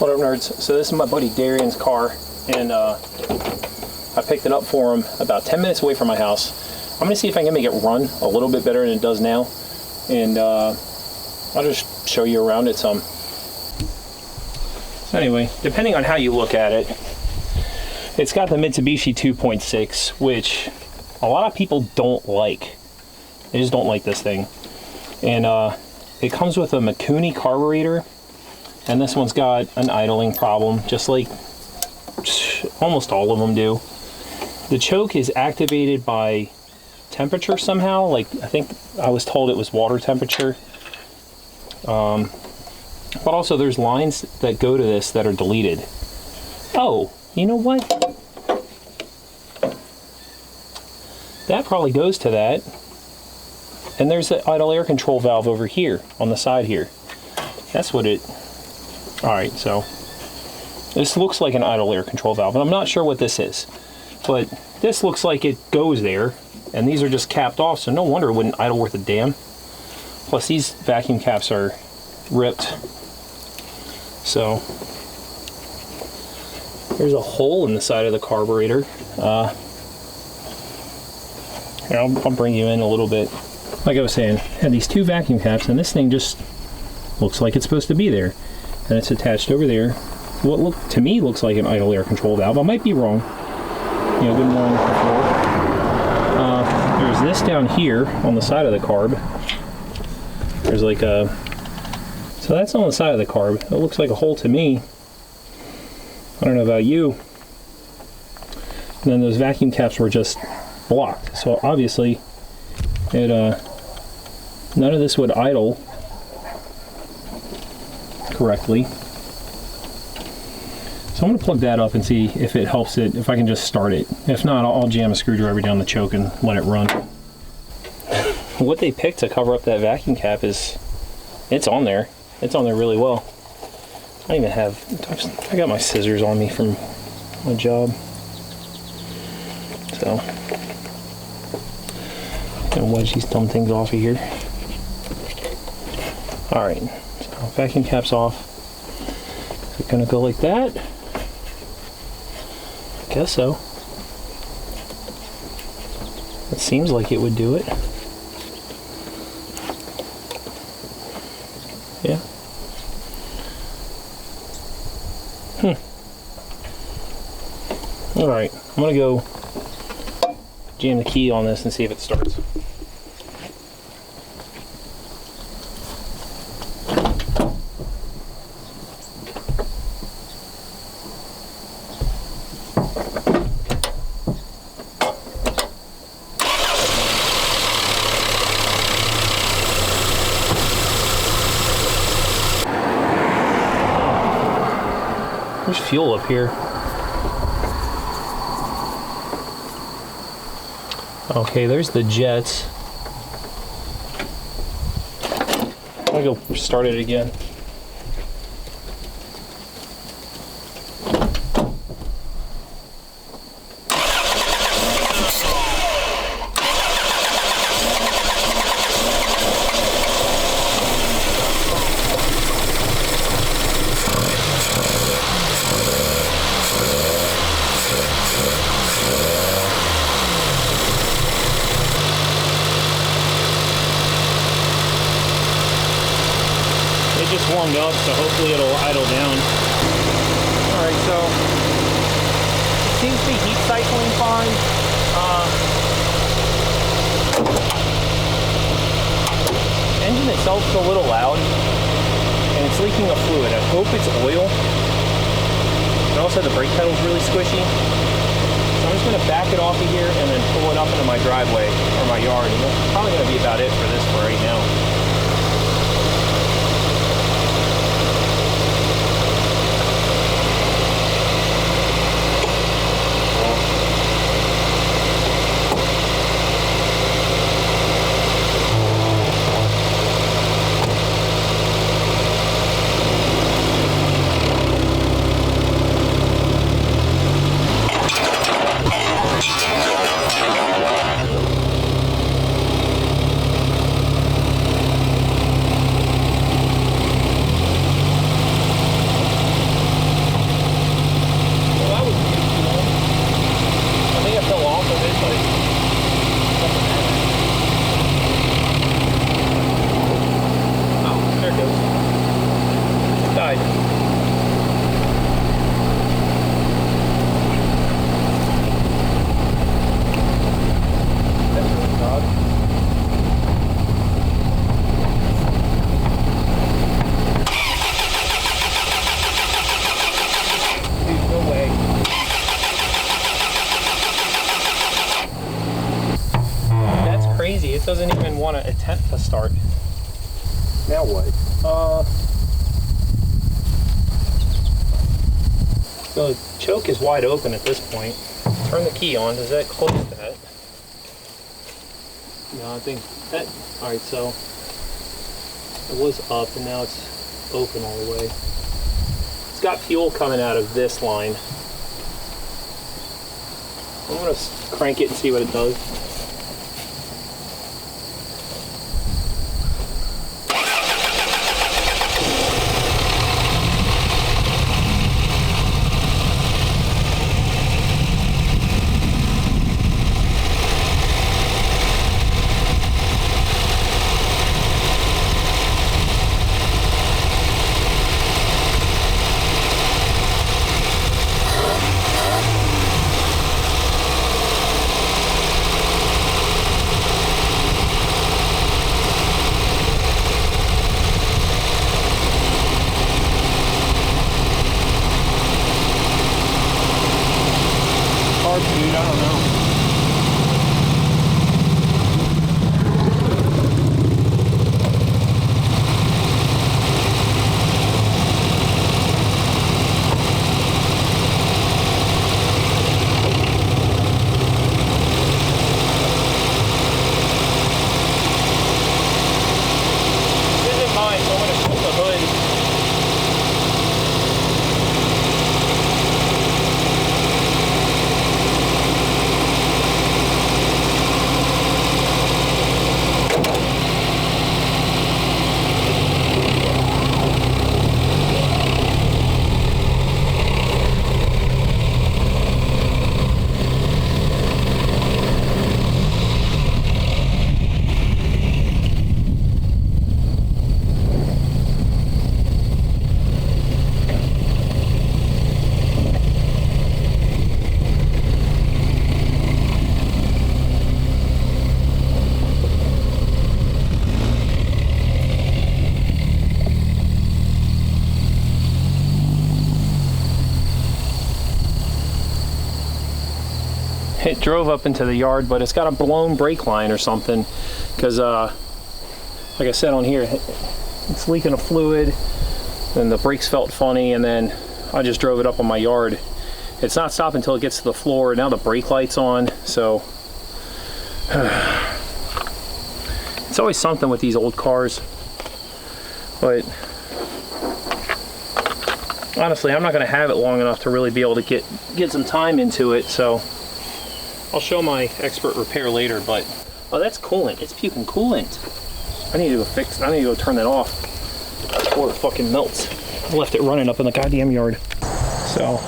What up, nerds? So this is my buddy Darian's car, and I picked it up for him about 10 minutes away from my house. I'm gonna see if I can make it run a little bit better than it does now, and I'll just show you around it some. So anyway, depending on how you look at it, it's got the Mitsubishi 2.6, which a lot of people don't like. They just don't like this thing. And it comes with a Mikuni carburetor, and this one's got an idling problem, just like almost all of them do. The choke is activated by temperature somehow, like I think I was told it was water temperature. But also there's lines that go to this that are deleted. Oh, you know what? That probably goes to that. And there's the idle air control valve over here on the side here. That's what it... Alright, so this looks like an idle air control valve, and I'm not sure what this is. But this looks like it goes there, and these are just capped off, so no wonder it wouldn't idle worth a damn. Plus these vacuum caps are ripped. So there's a hole in the side of the carburetor. Here, I'll bring you in a little bit. Like I was saying, I had these two vacuum caps, and this thing just looks like it's supposed to be there. And it's attached over there. What to me looks like an idle air control valve. I might be wrong. You know, been wrong before. There's this down here on the side of the carb. There's like a... So that's on the side of the carb. It looks like a hole to me. I don't know about you. And then those vacuum caps were just blocked. So obviously, it none of this would idle correctly. So I'm going to plug that up and see if it helps it, if I can just start it. If not, I'll jam a screwdriver down the choke and let it run. What they picked to cover up that vacuum cap is, it's on there. It's on there really well. I even have, I got my scissors on me from my job. So, gonna wedge these dumb things off of here. Alright, so vacuum cap's off. Is it gonna go like that? I guess so. It seems like it would do it. Yeah. Alright, I'm gonna go jam the key on this and see if it starts. There's fuel up here. Okay, there's the jets. I'll go start it again. Just warmed up, so hopefully it'll idle down. Alright, so it seems to be heat cycling fine. Engine itself's a little loud, and it's leaking a fluid. I hope it's oil. And also the brake pedal's really squishy. So I'm just going to back it off of here and then pull it up into my driveway or my yard. And that's probably going to be about it for this for right now. want to attempt to start. Now what? The choke is wide open at this point. Turn the key on. Does that close that? No, I think that. All right, so it was up and now it's open all the way. It's got fuel coming out of this line. I'm gonna crank it and see what it does. Dude, I don't know. This isn't mine, so I'm going to tilt the hood. It drove up into the yard, but it's got a blown brake line or something, because like I said on here, it's leaking a fluid and the brakes felt funny, and then I just drove it up on my yard. It's not stopping until it gets to the floor. Now the brake light's on, so it's always something with these old cars. But honestly, I'm not going to have it long enough to really be able to get some time into it, so I'll show my expert repair later. But oh, that's coolant. It's puking coolant. I need to go fix. I need to go turn that off before it fucking melts. I left it running up in the goddamn yard. So,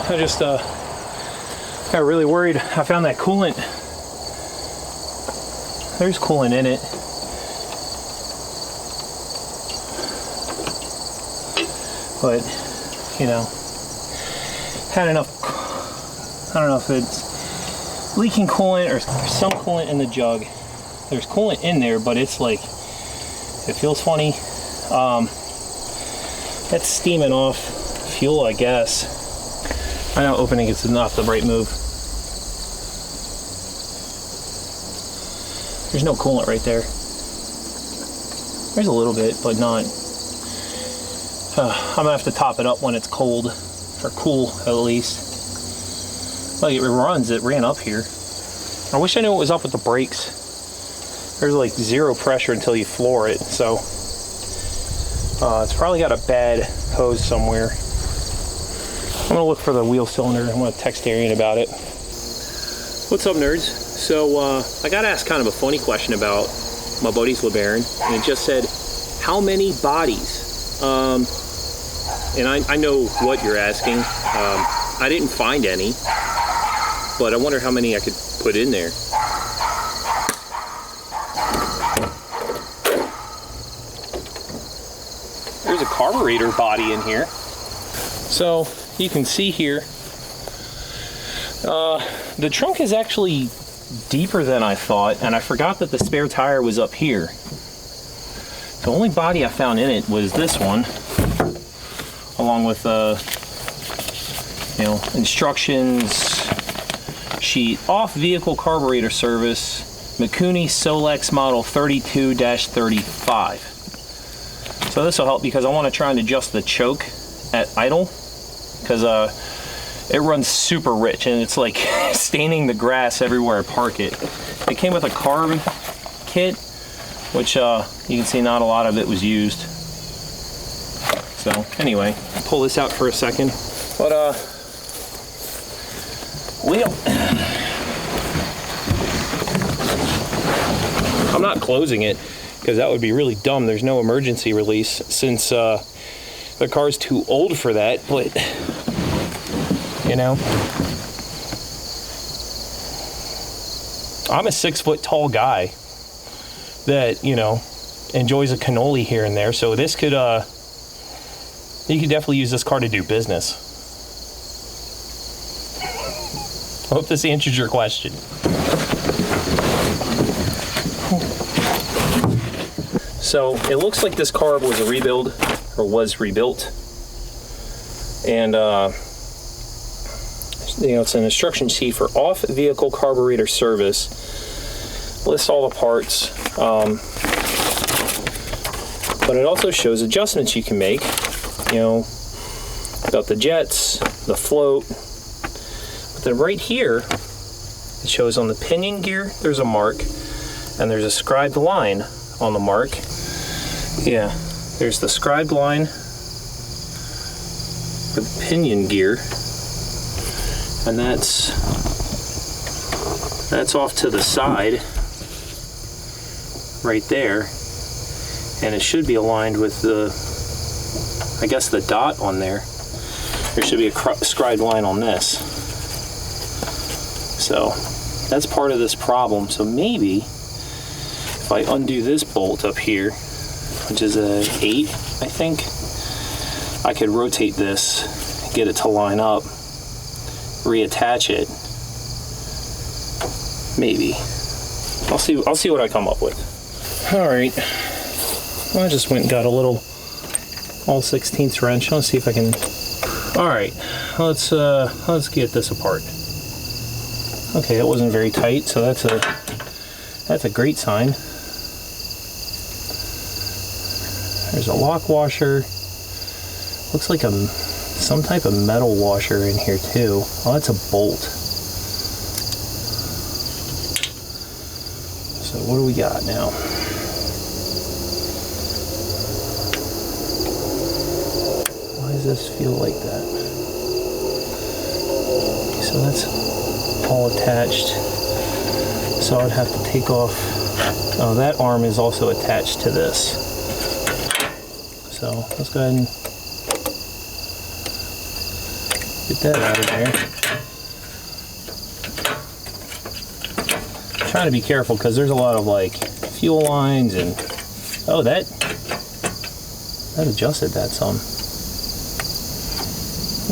I just got really worried. I found that coolant. There's coolant in it. But, you know, had enough. I don't know if it's leaking coolant or there's some coolant in the jug. There's coolant in there, but it's like, it feels funny. That's steaming off fuel, I guess. I know opening it's not the right move. There's no coolant right there. There's a little bit, but not. I'm gonna have to top it up when it's cold, or cool at least. Like it runs, it ran up here. I wish I knew what was up with the brakes. There's like zero pressure until you floor it, so it's probably got a bad hose somewhere. I'm gonna look for the wheel cylinder. I'm gonna text Arian about it. What's up, nerds? So I got asked kind of a funny question about my buddy's LeBaron, and it just said, how many bodies? And I know what you're asking. I didn't find any, but I wonder how many I could put in there. There's a carburetor body in here. So you can see here, the trunk is actually deeper than I thought, and I forgot that the spare tire was up here. The only body I found in it was this one, along with instructions sheet, off vehicle carburetor service, Mikuni Solex model 32-35. So this will help because I want to try and adjust the choke at idle, because it runs super rich and it's like staining the grass everywhere I park it. It came with a Carb kit, which you can see not a lot of it was used. So anyway, pull this out for a second. But I'm not closing it because that would be really dumb. There's no emergency release since the car's too old for that, but you know, I'm a 6 foot tall guy that, you know, enjoys a cannoli here and there, so this could you could definitely use this car to do business. I hope this answers your question. So it looks like this carb was a rebuild, or was rebuilt, and you know, it's an instruction sheet for off vehicle carburetor service. Lists all the parts, but it also shows adjustments you can make, you know, about the jets, the float. But then right here it shows on the pinion gear there's a mark, and there's a scribed line on the mark. Yeah, there's the scribed line for the pinion gear, and that's off to the side right there, and it should be aligned with the, I guess, the dot on there. There should be a scribed line on this. So that's part of this problem. So maybe if I undo this bolt up here, which is a 8, I think, I could rotate this, get it to line up, reattach it. Maybe. I'll see what I come up with. All right. Well, I just went and got a little all 16ths wrench. Let's see if I can. All right. Let's get this apart. Okay, it wasn't very tight, so that's a great sign. There's a lock washer. Looks like some type of metal washer in here too. Oh, that's a bolt. So what do we got now? Why does this feel like that? Okay, so that's all attached. So I'd have to take off. Oh, that arm is also attached to this. So let's go ahead and get that out of there. I'm trying to be careful because there's a lot of like fuel lines and oh, that adjusted that some.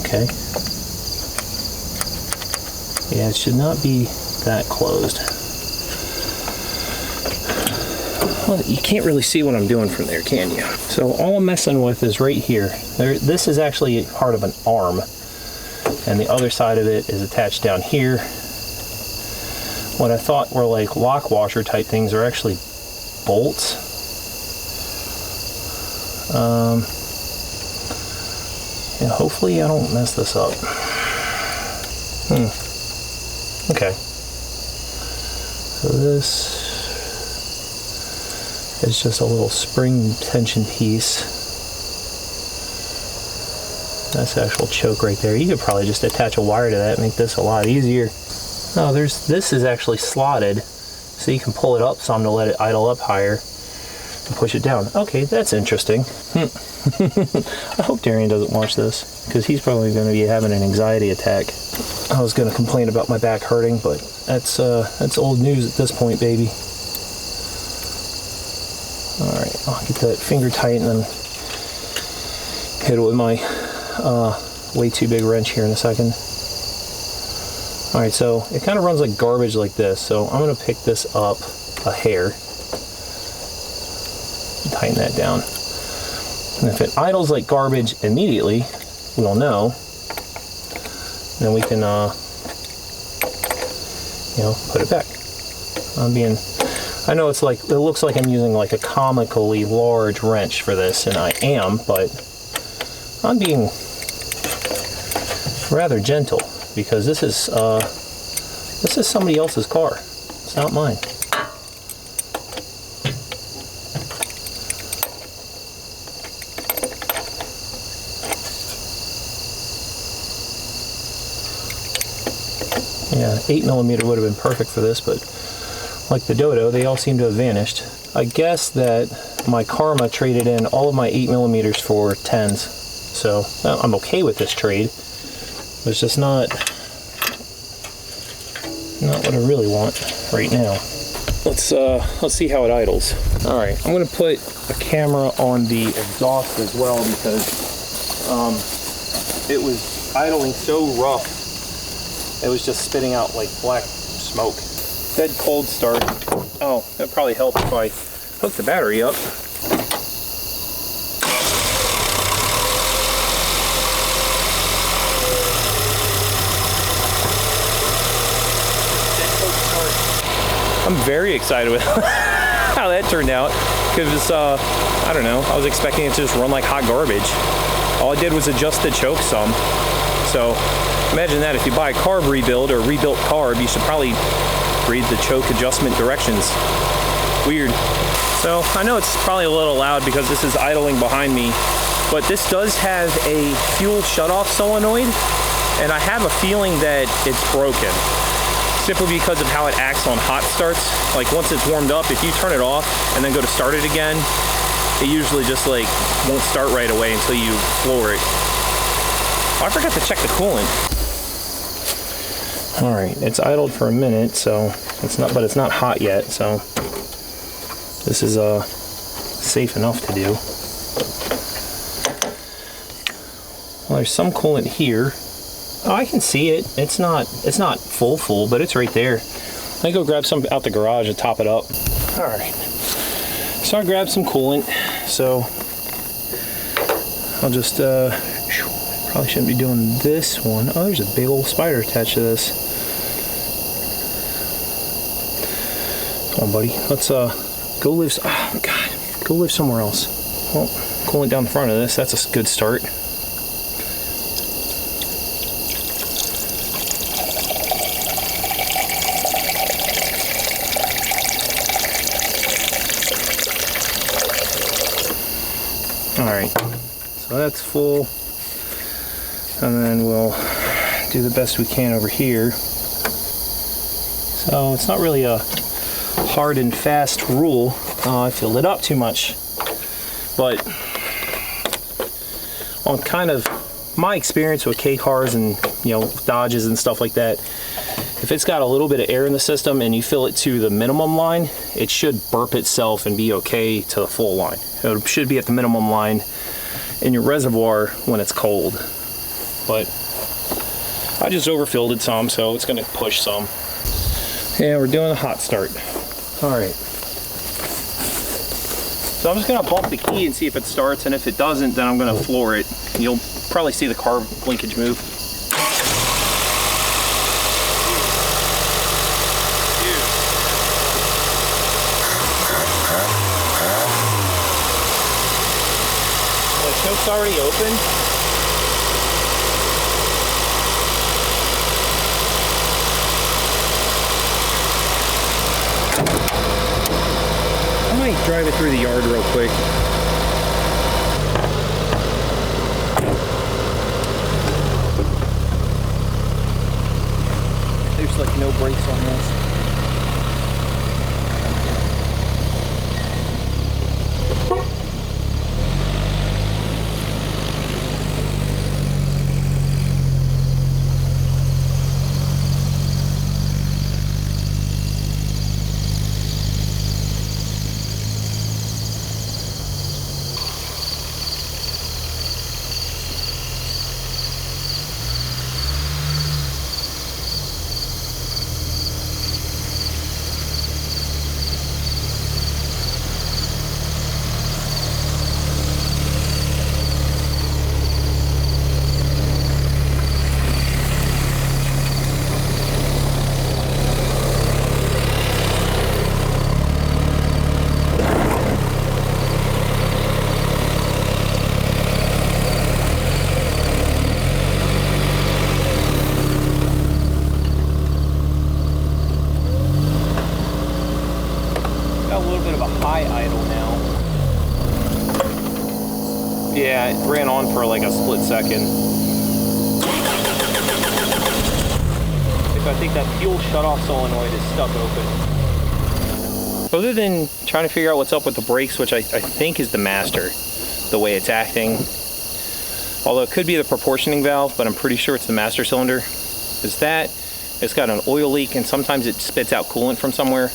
Okay. Yeah, it should not be that closed. Well, you can't really see what I'm doing from there, can you? So all I'm messing with is right here. This is actually part of an arm, and the other side of it is attached down here. What I thought were like lock washer type things are actually bolts. And hopefully I don't mess this up. Okay. So this is just a little spring tension piece. That's the actual choke right there. You could probably just attach a wire to that and make this a lot easier. Oh, this is actually slotted, so you can pull it up some to let it idle up higher and push it down. Okay, that's interesting. I hope Darian doesn't watch this, because he's probably going to be having an anxiety attack. I was going to complain about my back hurting, but that's old news at this point, baby. All right, I'll get that finger tight and then hit it with my way too big wrench here in a second. All right, so it kind of runs like garbage like this, so I'm going to pick this up a hair and tighten that down. And if it idles like garbage immediately, we'll know. Then we can, put it back. I know it's like, it looks like I'm using like a comically large wrench for this, and I am, but I'm being rather gentle because this is somebody else's car. It's not mine. Yeah, 8mm would have been perfect for this, but like the Dodo, they all seem to have vanished. I guess that my Karma traded in all of my 8mm for 10s, so I'm okay with this trade. It's just not what I really want right now. Let's see how it idles. All right, I'm gonna put a camera on the exhaust as well because it was idling so rough. It was just spitting out like black smoke. Dead cold start. Oh, that probably helped if I hook the battery up. Dead cold start. I'm very excited with how that turned out because I don't know, I was expecting it to just run like hot garbage. All I did was adjust the choke some. So imagine that if you buy a Carb rebuild or rebuilt Carb, you should probably read the choke adjustment directions. Weird. So I know it's probably a little loud because this is idling behind me, but this does have a fuel shutoff solenoid, and I have a feeling that it's broken. Simply because of how it acts on hot starts. Like once it's warmed up, if you turn it off and then go to start it again, it usually just like won't start right away until you floor it. Oh, I forgot to check the coolant. All right, it's idled for a minute, so it's not hot yet, so this is safe enough to do. Well, there's some coolant here. Oh, I can see it. It's not full, but it's right there. Let me go grab some out the garage and top it up. All right. So I grabbed some coolant. So I'll just probably shouldn't be doing this one. Oh, there's a big old spider attached to this. Come on, buddy. Let's go live. Oh God, go live somewhere else. Well, coolant down the front of this. That's a good start. Alright, so that's full, and then we'll do the best we can over here. So it's not really a hard and fast rule. I filled it up too much, but on kind of my experience with K cars and Dodges and stuff like that, if it's got a little bit of air in the system and you fill it to the minimum line, it should burp itself and be okay to the full line. It should be at the minimum line in your reservoir when it's cold. But I just overfilled it some, so it's going to push some. And we're doing a hot start. All right. So I'm just going to pump the key and see if it starts, and if it doesn't, then I'm going to floor it. You'll probably see the carb linkage move. Choke's already open. I might drive it through the yard real quick. There's like no brakes on this. Yeah, it ran on for like a split second. I think that fuel shutoff solenoid is stuck open. Other than trying to figure out what's up with the brakes, which I think is the master, the way it's acting. Although it could be the proportioning valve, but I'm pretty sure it's the master cylinder. Is that it's got an oil leak and sometimes it spits out coolant from somewhere.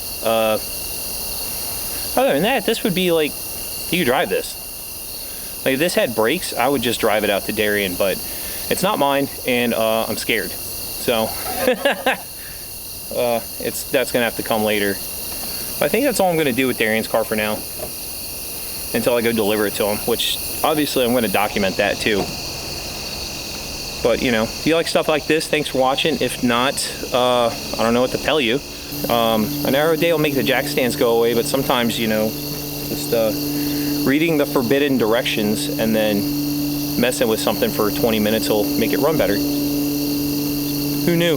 Other than that, this would be like, you drive this. Like if this had brakes, I would just drive it out to Darien, but it's not mine, and I'm scared. So that's gonna have to come later. I think that's all I'm gonna do with Darien's car for now, until I go deliver it to him, which obviously I'm gonna document that too. But you know, if you like stuff like this, thanks for watching. If not, I don't know what to tell you. An arrow day will make the jack stands go away, but sometimes, you know, just reading the forbidden directions and then messing with something for 20 minutes will make it run better. Who knew?